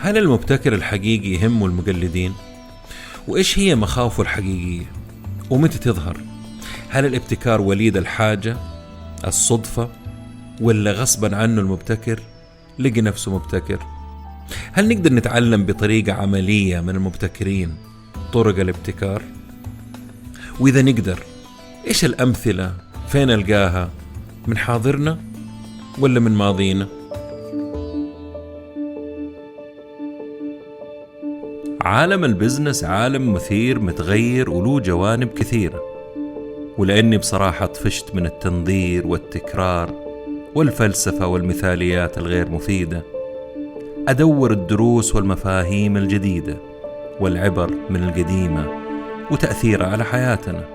هل المبتكر الحقيقي يهمه المقلدين؟ وإيش هي مخاوفه الحقيقية؟ ومتى تظهر؟ هل الابتكار وليد الحاجة، الصدفة، ولا غصبا عنه المبتكر لقي نفسه مبتكر؟ هل نقدر نتعلم بطريقة عملية من المبتكرين طرق الابتكار؟ وإذا نقدر، إيش الأمثلة؟ فين ألقاها؟ من حاضرنا ولا من ماضينا؟ عالم البزنس عالم مثير متغير وله جوانب كثيرة، ولأني بصراحة طفشت من التنظير والتكرار والفلسفة والمثاليات الغير مفيدة، أدور الدروس والمفاهيم الجديدة والعبر من القديمة وتأثيرها على حياتنا.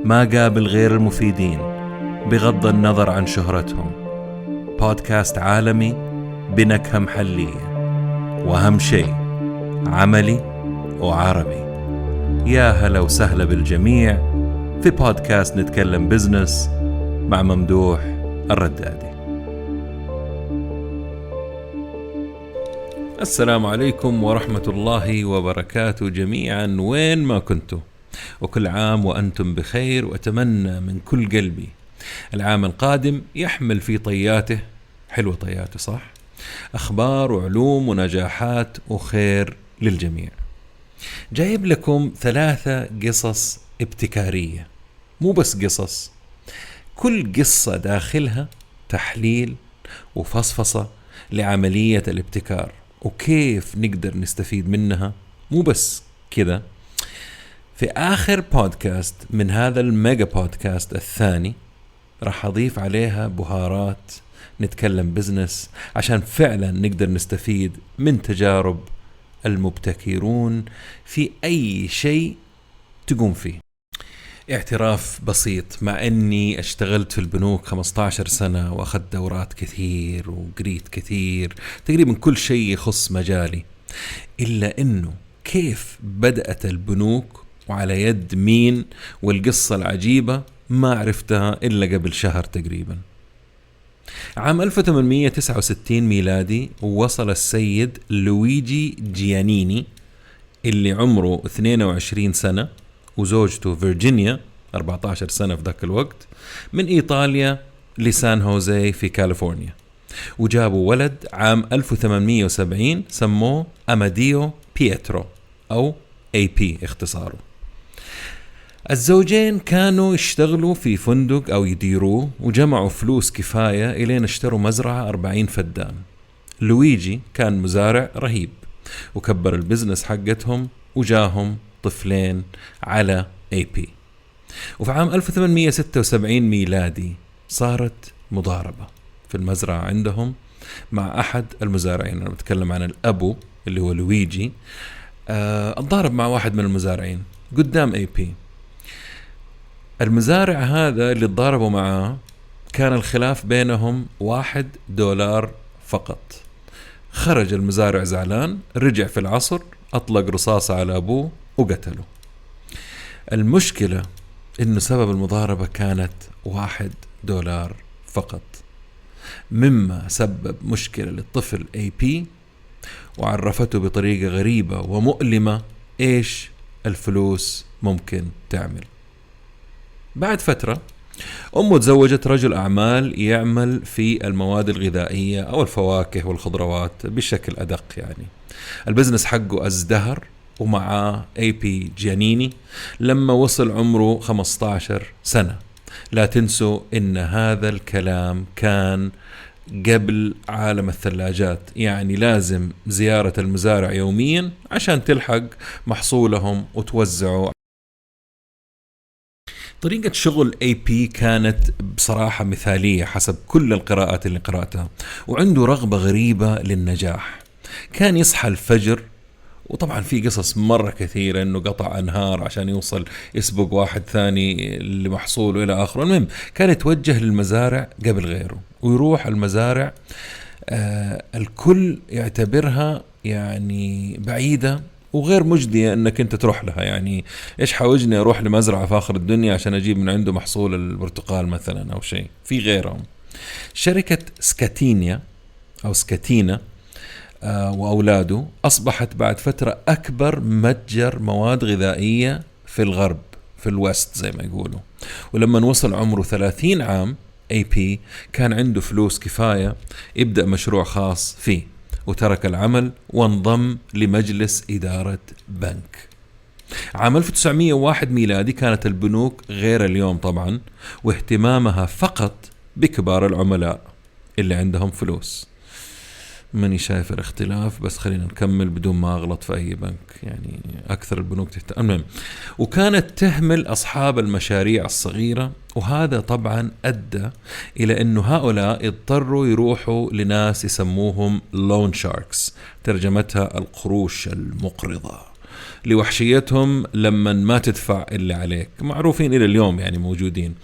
ما قابل غير المفيدين بغض النظر عن شهرتهم. بودكاست عالمي بنكهة محلية، وأهم شيء عملي وعربي. يا هلا وسهلا بالجميع في بودكاست نتكلم بزنس مع ممدوح الردادي. السلام عليكم ورحمة الله وبركاته جميعا وين ما كنتوا، وكل عام وأنتم بخير، وأتمنى من كل قلبي العام القادم يحمل في طياته، حلوة طياته صح، أخبار وعلوم ونجاحات وخير للجميع. جايب لكم 3 قصص ابتكارية، مو بس قصص، كل قصة داخلها تحليل وفصفصة لعملية الابتكار وكيف نقدر نستفيد منها. مو بس كذا، في آخر بودكاست من هذا الميجا بودكاست الثاني راح أضيف عليها بهارات نتكلم بزنس عشان فعلا نقدر نستفيد من تجارب المبتكرون في أي شيء تقوم فيه. اعتراف بسيط، مع أني اشتغلت في البنوك 15 سنة وأخذت دورات كثير وقريت كثير تقريبا كل شيء يخص مجالي، إلا أنه كيف بدأت البنوك وعلى يد مين والقصة العجيبة ما عرفتها إلا قبل شهر تقريبا. عام 1869 ميلادي وصل السيد لويجي جيانيني اللي عمره 22 سنة وزوجته فيرجينيا 14 سنة في ذاك الوقت من إيطاليا لسان هوزي في كاليفورنيا، وجابوا ولد عام 1870 سموه أماديو بيترو أو AP اختصاره. الزوجين كانوا يشتغلوا في فندق أو يديروه، وجمعوا فلوس كفاية إلين اشتروا مزرعة 40 فدان. لويجي كان مزارع رهيب وكبر البزنس حقتهم وجاهم طفلين على AP. وفي عام 1876 ميلادي صارت مضاربة في المزرعة عندهم مع أحد المزارعين. أنا بتكلم عن الأبو اللي هو لويجي، الضارب مع واحد من المزارعين قدام AP. المزارع هذا اللي تضاربوا معاه كان الخلاف بينهم $1 فقط. خرج المزارع زعلان، رجع في العصر، أطلق رصاصة على أبوه وقتله. المشكلة إنه سبب المضاربة كانت $1 فقط، مما سبب مشكلة للطفل AP وعرفته بطريقة غريبة ومؤلمة إيش الفلوس ممكن تعمل. بعد فترة أمه تزوجت رجل أعمال يعمل في المواد الغذائية أو الفواكه والخضروات بشكل أدق يعني. البزنس حقه ازدهر ومعاه AP جيانيني لما وصل عمره 15 سنة. لا تنسوا إن هذا الكلام كان قبل عالم الثلاجات، يعني لازم زيارة المزارع يوميا عشان تلحق محصولهم وتوزعه. طريقة شغل AP كانت بصراحة مثالية حسب كل القراءات اللي قرأتها، وعنده رغبة غريبة للنجاح. كان يصحى الفجر، وطبعا في قصص مرة كثيرة انه قطع انهار عشان يوصل يسبق واحد ثاني لمحصوله الى اخره. المهم كان يتوجه للمزارع قبل غيره ويروح المزارع الكل يعتبرها يعني بعيدة وغير مجدية انك انت تروح لها. يعني ايش حاوجني اروح لمزرعة في اخر الدنيا عشان اجيب من عنده محصول البرتقال مثلا او شيء في غيرهم. شركة سكاتينيا او سكاتينا وأولاده أصبحت بعد فترة أكبر متجر مواد غذائية في الغرب، في الوست زي ما يقولوا. ولما وصل عمره 30 عام AP كان عنده فلوس كفاية يبدأ مشروع خاص فيه، وترك العمل وانضم لمجلس إدارة بنك. عام 1901 ميلادي كانت البنوك غير اليوم طبعا، واهتمامها فقط بكبار العملاء اللي عندهم فلوس. ماني شايف الاختلاف، بس خلينا نكمل بدون ما أغلط في أي بنك، يعني أكثر البنوك المهم. وكانت تهمل أصحاب المشاريع الصغيرة، وهذا طبعا أدى إلى أنه هؤلاء اضطروا يروحوا لناس يسموهم لون شاركس، ترجمتها القروش المقرضة، لوحشيتهم لما ما تدفع اللي عليك. معروفين إلى اليوم يعني موجودين،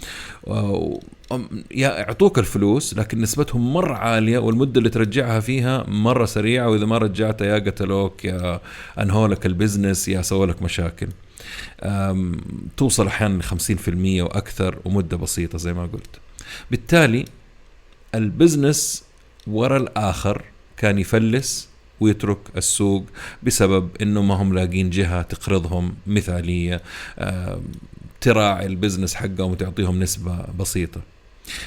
يعطوك الفلوس لكن نسبتهم مرة عالية، والمدة اللي ترجعها فيها مرة سريعة، وإذا ما رجعتها يا قتلوك يا أنهولك البزنس يا سوالك مشاكل. توصل أحيانا 50% وأكثر، ومدة بسيطة زي ما قلت. بالتالي البزنس ورا الآخر كان يفلس ويترك السوق بسبب إنه ما هم لاقين جهة تقرضهم مثالية تراعي البزنس حقهم وتعطيهم نسبة بسيطة.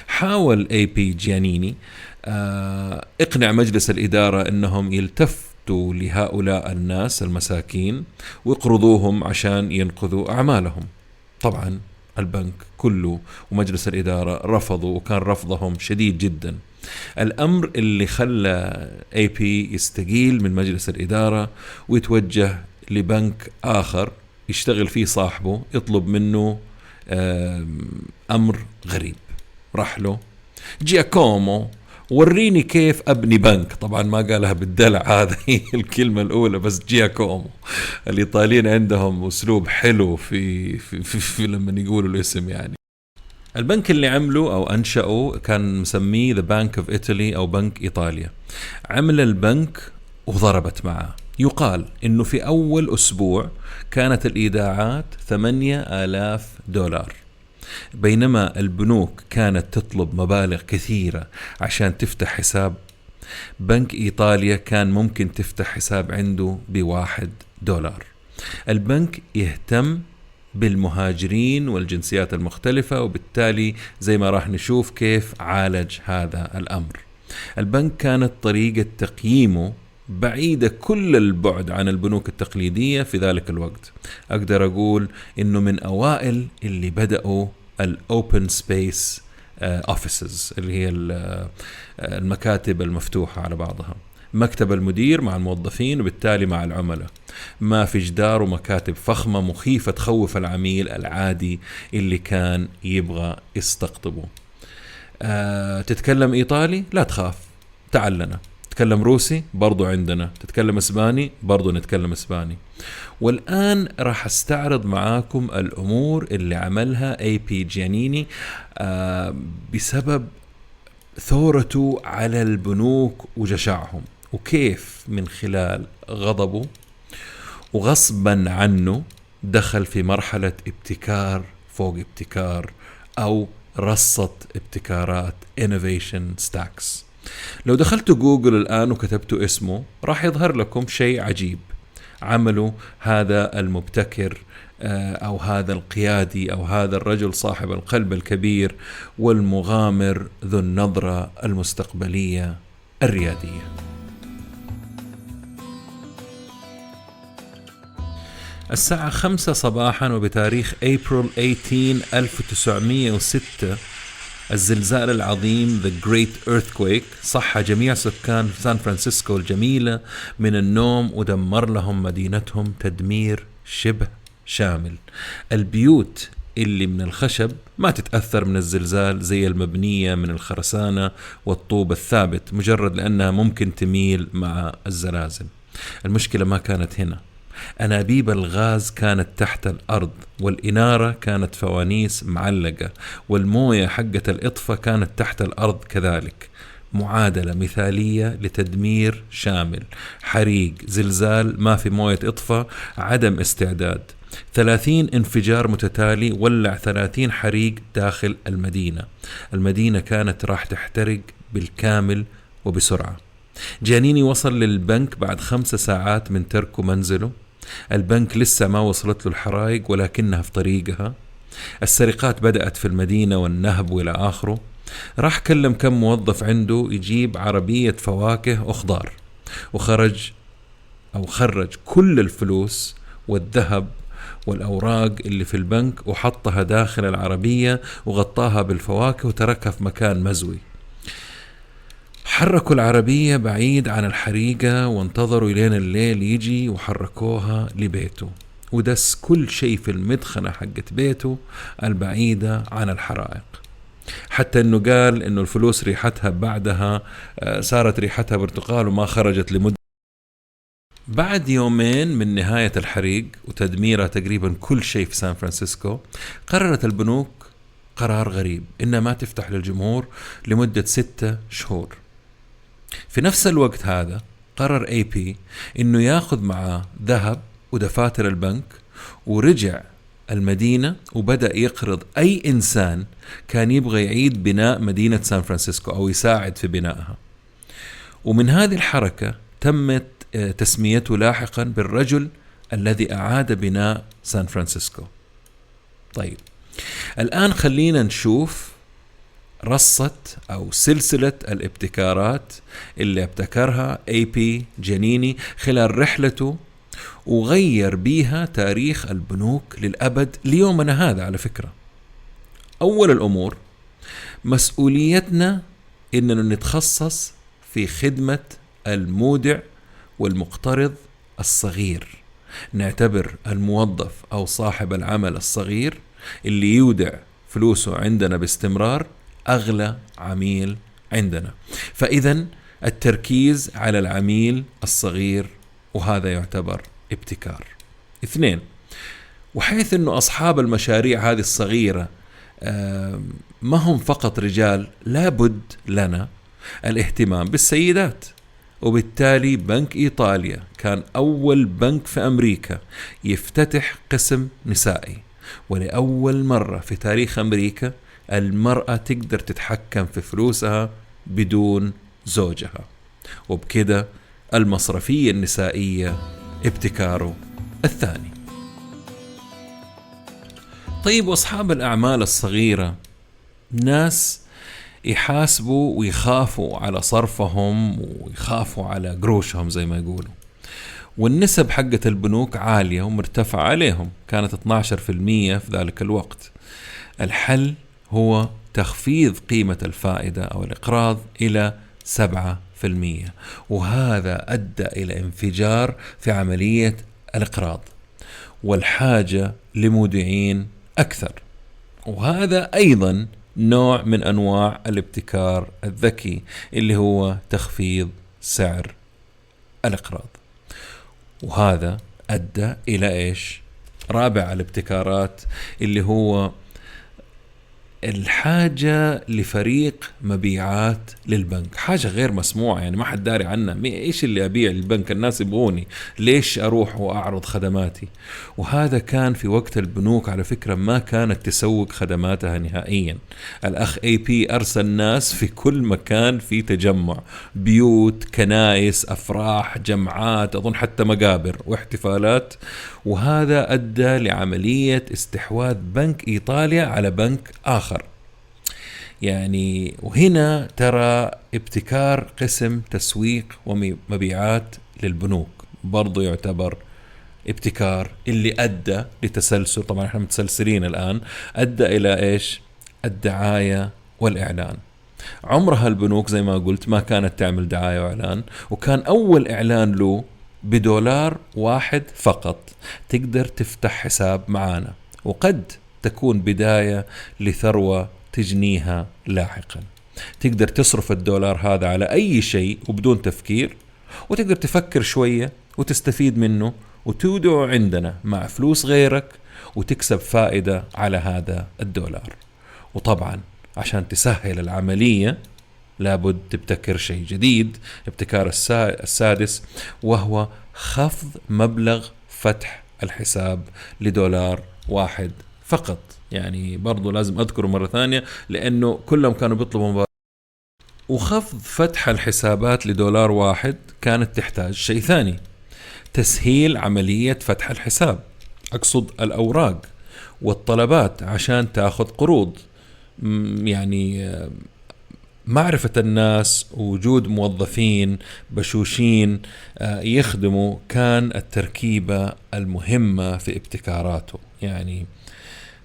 حاول AP جيانيني اقنع مجلس الإدارة إنهم يلتفتوا لهؤلاء الناس المساكين ويقرضوهم عشان ينقذوا أعمالهم. طبعا البنك كله ومجلس الإدارة رفضوا، وكان رفضهم شديد جدا. الأمر اللي خلى AP يستقيل من مجلس الإدارة ويتوجه لبنك آخر يشتغل فيه صاحبه، يطلب منه أمر غريب. راح له: جياكومو، وريني كيف أبني بنك. طبعا ما قالها بالدلع، هذا هي الكلمة الأولى، بس جياكومو. الإيطاليين عندهم أسلوب حلو في لما يقولوا الاسم. يعني البنك اللي عمله أو أنشأه كان مسميه The Bank of Italy أو بنك إيطاليا. عمل البنك وضربت معه. يقال إنه في أول أسبوع كانت الإيداعات $8,000، بينما البنوك كانت تطلب مبالغ كثيرة عشان تفتح حساب. بنك إيطاليا كان ممكن تفتح حساب عنده $1. البنك يهتم بالمهاجرين والجنسيات المختلفة، وبالتالي زي ما راح نشوف كيف عالج هذا الأمر. البنك كانت طريقة تقييمه بعيدة كل البعد عن البنوك التقليدية في ذلك الوقت. أقدر أقول إنه من أوائل اللي بدأوا الأوبن سبيس offices، اللي هي المكاتب المفتوحة على بعضها، مكتب المدير مع الموظفين وبالتالي مع العملاء، ما في جدار ومكاتب فخمة مخيفة تخوف العميل العادي اللي كان يبغى يستقطبه. تتكلم إيطالي؟ لا تخاف، تعال لنا. تتكلم روسي؟ برضو عندنا. تتكلم إسباني؟ برضو نتكلم إسباني. والآن راح استعرض معاكم الأمور اللي عملها AP جيانيني بسبب ثورته على البنوك وجشعهم، وكيف من خلال غضبه وغصبا عنه دخل في مرحلة ابتكار فوق ابتكار، أو رصة ابتكارات innovation stacks. لو دخلتوا جوجل الآن وكتبتوا اسمه راح يظهر لكم شيء عجيب عمله هذا المبتكر أو هذا القيادي أو هذا الرجل صاحب القلب الكبير والمغامر ذو النظرة المستقبلية الريادية. الساعة 5 صباحا وبتاريخ أبريل 18 1906 الزلزال العظيم The Great Earthquake صح جميع سكان سان فرانسيسكو الجميلة من النوم ودمر لهم مدينتهم تدمير شبه شامل. البيوت اللي من الخشب ما تتأثر من الزلزال زي المبنية من الخرسانة والطوب الثابت، مجرد لأنها ممكن تميل مع الزلازل. المشكلة ما كانت هنا، أنابيب الغاز كانت تحت الأرض، والإنارة كانت فوانيس معلقة، والموية حقة الإطفاء كانت تحت الأرض كذلك. معادلة مثالية لتدمير شامل. حريق، زلزال، ما في موية إطفاء، عدم استعداد. 30 انفجار متتالي ولع 30 حريق داخل المدينة. المدينة كانت راح تحترق بالكامل وبسرعة. جانيني وصل للبنك بعد 5 ساعات من تركه منزله. البنك لسه ما وصلت له الحرائق ولكنها في طريقها. السرقات بدأت في المدينة والنهب وإلى آخره. راح كلم كم موظف عنده يجيب عربية فواكه وخضار، خرج كل الفلوس والذهب والأوراق اللي في البنك وحطها داخل العربية وغطاها بالفواكه وتركها في مكان مزوي. حركوا العربية بعيد عن الحريقة وانتظروا إلين الليل يجي وحركوها لبيته، ودس كل شيء في المدخنة حقت بيته البعيدة عن الحرائق. حتى انه قال انه الفلوس ريحتها بعدها صارت ريحتها برتقال وما خرجت لمدة. بعد يومين من نهاية الحريق وتدميرها تقريبا كل شيء في سان فرانسيسكو، قررت البنوك قرار غريب إنها ما تفتح للجمهور لمدة 6 شهور. في نفس الوقت هذا قرر اي بي إنه ياخذ معه ذهب ودفاتر البنك، ورجع المدينة وبدأ يقرض أي إنسان كان يبغى يعيد بناء مدينة سان فرانسيسكو أو يساعد في بنائها. ومن هذه الحركة تمت تسميته لاحقا بالرجل الذي أعاد بناء سان فرانسيسكو. طيب الآن خلينا نشوف رصة أو سلسلة الابتكارات اللي ابتكرها اي بي جانيني خلال رحلته، وغير بيها تاريخ البنوك للأبد ليومنا هذا. على فكرة، أول الأمور مسؤوليتنا إننا نتخصص في خدمة المودع والمقترض الصغير. نعتبر الموظف أو صاحب العمل الصغير اللي يودع فلوسه عندنا باستمرار أغلى عميل عندنا. فإذا التركيز على العميل الصغير، وهذا يعتبر ابتكار. 2، وحيث أنه أصحاب المشاريع هذه الصغيرة ما هم فقط رجال، لابد لنا الاهتمام بالسيدات. وبالتالي بنك إيطاليا كان أول بنك في أمريكا يفتتح قسم نسائي، ولأول مرة في تاريخ أمريكا المرأة تقدر تتحكم في فلوسها بدون زوجها. وبكده المصرفية النسائية ابتكاره الثاني. طيب، وأصحاب الأعمال الصغيرة ناس يحاسبوا ويخافوا على صرفهم ويخافوا على قروشهم زي ما يقولوا، والنسب حقة البنوك عالية ومرتفعة عليهم، كانت 12% في ذلك الوقت. الحل هو تخفيض قيمة الفائدة أو الإقراض إلى 7%، وهذا أدى إلى انفجار في عملية الإقراض والحاجة لمودعين أكثر. وهذا أيضا نوع من أنواع الابتكار الذكي اللي هو تخفيض سعر الإقراض. وهذا أدى إلى إيش؟ رابع الابتكارات اللي هو الحاجة لفريق مبيعات للبنك. حاجة غير مسموعة، يعني ما حد داري عنها. إيش اللي أبيع للبنك؟ الناس يبغوني، ليش أروح وأعرض خدماتي؟ وهذا كان في وقت البنوك على فكرة ما كانت تسوق خدماتها نهائيا. الأخ اي بي أرسل ناس في كل مكان، في تجمع، بيوت، كنائس، أفراح، جمعات، أظن حتى مقابر واحتفالات. وهذا أدى لعملية استحواذ بنك إيطاليا على بنك آخر. يعني وهنا ترى ابتكار قسم تسويق ومبيعات للبنوك برضو يعتبر ابتكار اللي أدى لتسلسل. طبعا احنا متسلسلين الآن. أدى إلى إيش؟ الدعاية والإعلان. عمرها البنوك زي ما قلت ما كانت تعمل دعاية وإعلان، وكان أول إعلان له $1 فقط تقدر تفتح حساب معانا، وقد تكون بداية لثروة تجنيها لاحقا. تقدر تصرف $1 هذا على أي شيء وبدون تفكير، وتقدر تفكر شوية وتستفيد منه وتودعه عندنا مع فلوس غيرك وتكسب فائدة على هذا $1. وطبعا عشان تسهل العملية لابد تبتكر شيء جديد، ابتكار السادس، وهو خفض مبلغ فتح الحساب $1 فقط. يعني برضو لازم أذكره مرة ثانية لأنه كلهم كانوا بيطلبوا وخفض فتح الحسابات لدولار واحد كانت تحتاج شيء ثاني، تسهيل عملية فتح الحساب، أقصد الأوراق والطلبات عشان تاخذ قروض. يعني معرفة الناس ووجود موظفين بشوشين يخدموا كان التركيبة المهمة في ابتكاراته. يعني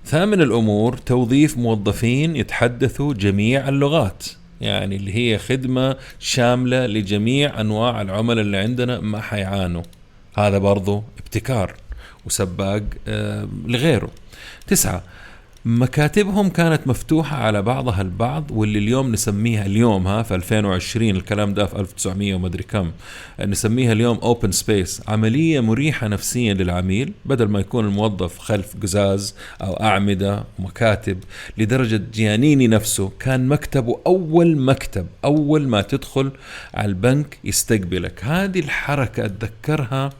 ثامن الأمور توظيف موظفين يتحدثوا جميع اللغات، يعني اللي هي خدمة شاملة لجميع أنواع العملاء اللي عندنا ما حيعانوا. هذا برضو ابتكار وسباق لغيره. 9، مكاتبهم كانت مفتوحة على بعضها البعض، واللي اليوم نسميها اليوم في 2020، الكلام ده في 1900 ومدري كم، نسميها اليوم open space. عملية مريحة نفسيا للعميل، بدل ما يكون الموظف خلف قزاز أو أعمدة ومكاتب. لدرجة جيانيني نفسه كان مكتبه أول مكتب أول ما تدخل على البنك يستقبلك. هذه الحركة أتذكرها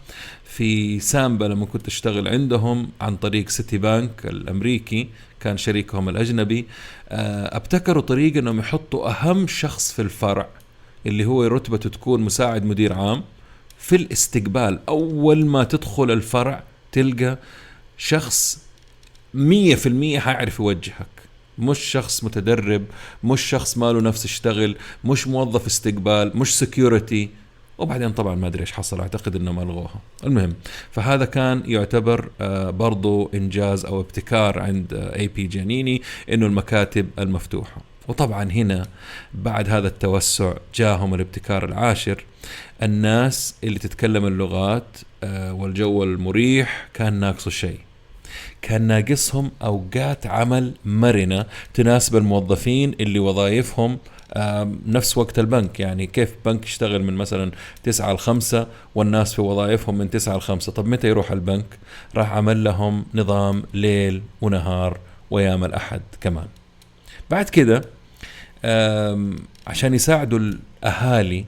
في سامبا لما كنت أشتغل عندهم عن طريق سيتي بانك الأمريكي، كان شريكهم الأجنبي. ابتكروا طريقة أنهم يحطوا أهم شخص في الفرع اللي هو رتبته تكون مساعد مدير عام في الاستقبال. أول ما تدخل الفرع تلقى شخص 100% حيعرف يوجهك، مش شخص متدرب، مش شخص ماله نفس يشتغل، مش موظف استقبال، مش سكيورتي. وبعدين طبعا ما أدري إيش حصل، أعتقد إنهم ألغوها. المهم، فهذا كان يعتبر برضو إنجاز أو ابتكار عند اي بي جانيني، إنه المكاتب المفتوحة. وطبعا هنا بعد هذا التوسع جاهم الابتكار العاشر، الناس اللي تتكلم اللغات والجو المريح كان ناقصه شيء، كان ناقصهم أوقات عمل مرنة تناسب الموظفين اللي وظائفهم نفس وقت البنك. يعني كيف بنك يشتغل من مثلا 9 ل5 والناس في وظائفهم من 9 ل5؟ طب متى يروح البنك؟ راح عمل لهم نظام ليل ونهار ويام الأحد كمان. بعد كده عشان يساعدوا الأهالي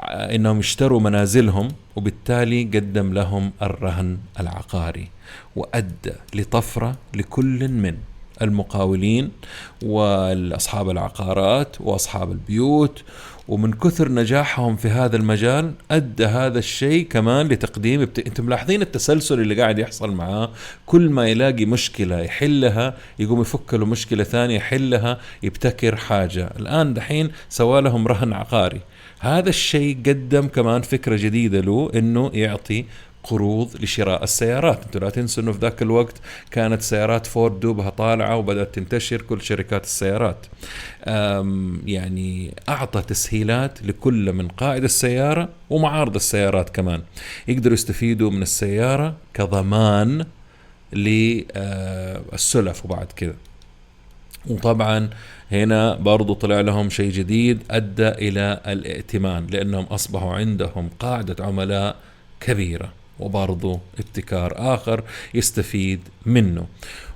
إنهم يشتروا منازلهم، وبالتالي قدم لهم الرهن العقاري، وأدى لطفرة لكل من المقاولين والأصحاب العقارات وأصحاب البيوت. ومن كثر نجاحهم في هذا المجال أدى هذا الشيء كمان لتقديم انتم ملاحظين التسلسل اللي قاعد يحصل معاه، كل ما يلاقي مشكلة يحلها يقوم يفك له مشكلة ثانية يحلها، يبتكر حاجة. الآن دحين سوى لهم رهن عقاري. هذا الشيء قدم كمان فكرة جديدة له، إنه يعطي قروض لشراء السيارات. انتوا لا تنسوا انه في ذاك الوقت كانت سيارات فورد دوبها طالعة وبدأت تنتشر كل شركات السيارات. يعني أعطى تسهيلات لكل من قائد السيارة ومعارض السيارات كمان، يقدروا يستفيدوا من السيارة كضمان للسلف. وبعد كده وطبعا هنا برضو طلع لهم شيء جديد أدى إلى الائتمان، لأنهم أصبحوا عندهم قاعدة عملاء كبيرة، وبرضو ابتكار آخر يستفيد منه.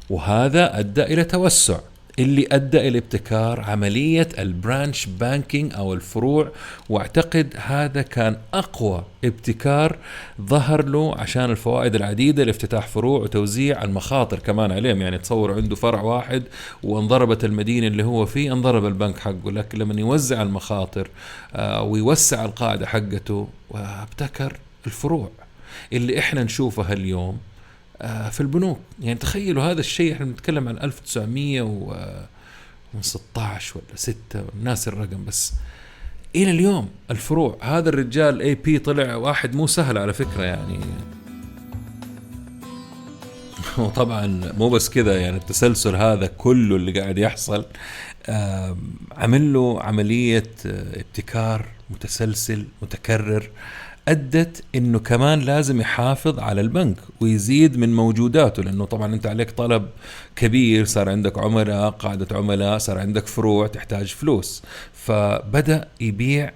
وهذا أدى إلى توسع اللي أدى إلى ابتكار عملية البرانش بانكينج أو الفروع. واعتقد هذا كان أقوى ابتكار ظهر له عشان الفوائد العديدة لافتتاح فروع وتوزيع المخاطر كمان عليهم. يعني تصور عنده فرع واحد وانضربت المدينة اللي هو فيه انضرب البنك حقه، لكن لما يوزع المخاطر ويوسع القاعدة حقته وابتكر الفروع اللي احنا نشوفها اليوم في البنوك. يعني تخيلوا هذا الشيء، احنا بنتكلم عن 1916 ولا 6 الناس الرقم، بس إلى اليوم الفروع. هذا الرجال اي بي طلع واحد مو سهل على فكرة يعني. وطبعا مو بس كذا، يعني التسلسل هذا كله اللي قاعد يحصل عمل له عملية ابتكار متسلسل متكرر، أدت إنه كمان لازم يحافظ على البنك ويزيد من موجوداته، لأنه طبعا أنت عليك طلب كبير، صار عندك عملاء، قاعدة عملاء، صار عندك فروع تحتاج فلوس. فبدأ يبيع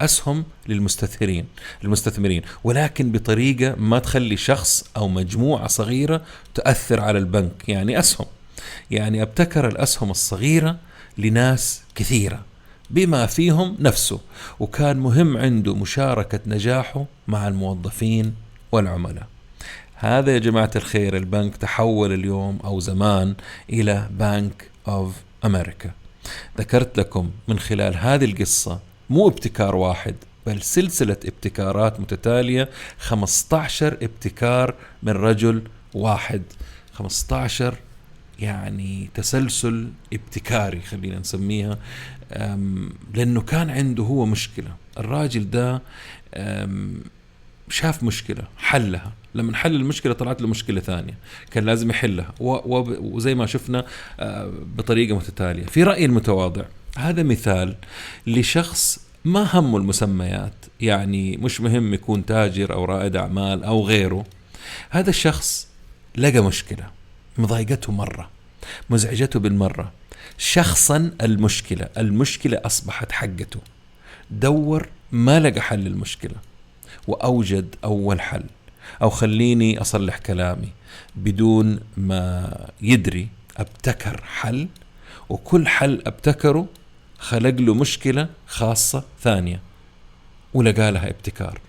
أسهم للمستثمرين، ولكن بطريقة ما تخلي شخص أو مجموعة صغيرة تؤثر على البنك. يعني أسهم، يعني ابتكر الأسهم الصغيرة لناس كثيرة بما فيهم نفسه، وكان مهم عنده مشاركة نجاحه مع الموظفين والعملاء. هذا يا جماعة الخير البنك تحول اليوم أو زمان إلى بنك أوف أمريكا. ذكرت لكم من خلال هذه القصة مو ابتكار واحد، بل سلسلة ابتكارات متتالية، 15 ابتكار من رجل واحد. 15 يعني تسلسل ابتكاري خلينا نسميها، لأنه كان عنده هو مشكلة. الراجل ده شاف مشكلة حلها، لما حل المشكلة طلعت له مشكلة ثانية كان لازم يحلها، وزي ما شفنا بطريقة متتالية. في رأيي المتواضع هذا مثال لشخص ما همه المسميات، يعني مش مهم يكون تاجر أو رائد أعمال أو غيره. هذا الشخص لقى مشكلة مضايقته مرة، مزعجته بالمرة، شخصا المشكلة أصبحت حقته، دور ما لقى حل المشكلة وأوجد أول حل. أو خليني أصلح كلامي، بدون ما يدري ابتكر حل، وكل حل ابتكره خلق له مشكلة خاصة ثانية ولقى لها ابتكار.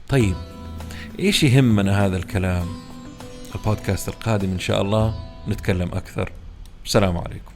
طيب إيش يهمنا هذا الكلام؟ البودكاست القادم إن شاء الله نتكلم أكثر. السلام عليكم.